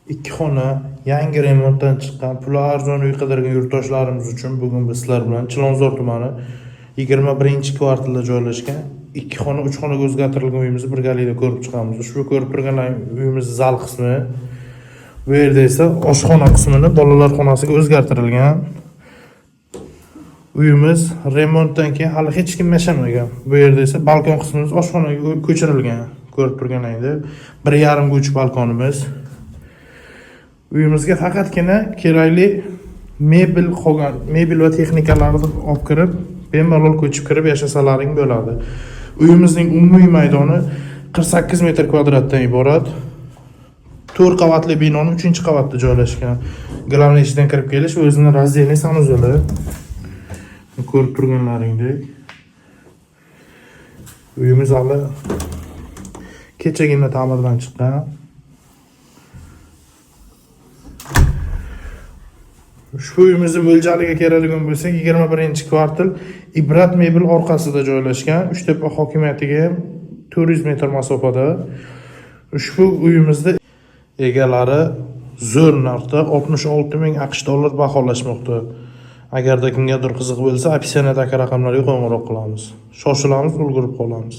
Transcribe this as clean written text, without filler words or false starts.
Ikki xona, yangi remontdan chiqqan, puli arzon uy qidirgan yurtdoshlarimiz uchun bugun biz sizlar bilan Chilonzor tumani 21-kvartalda joylashgan 2 xona, 3 xonaga o'zgartirilgan uyimizni birgalikda ko'rib chiqamiz. Ushbu ko'rib turgan uyimiz zal qismi. Bu yerda esa oshxona qismini bolalar xonasiga o'zgartirilgan. Uyimiz remontdan keyin hali hech kim yashamagan. Bu yerda esa balkon qismimiz oshxonaga ko'chirilgan. Ko'rib turganingizda 1,5 uch balkonimiz. Uyimizga faqatgina kerakli mebel qolgan, mebel va texnikalarni olib kirib, bemalol ko'chib kirib yashasalaring bo'ladi. Uyimizning umumiy maydoni 48 metr kvadratdan iborat. 4 qavatli binoning 3-qavatida joylashgan. Glavniy eshikdan kirib kelish o'zining razdельный sanuzeli. Ko'rib turganlaringdek. Uyimiz hali kechagina ta'mirdan chiqqan. Ushbu uyimizning mo'ljaliga keladigan bo'lsak, 21-kvartal Ibrat mebel orqasida joylashgan. Uchtepa hokimiyatiga 400 metr masofada. Ushbu uyimizda egalari zo'r narxda 66 ming AQSh dollar baholashmoqda. Agarda kimgadir qiziq bo'lsa, opsiyadagi raqamlarga qo'ng'iroq qilamiz. Shoshilamiz, ulgurib qolamiz.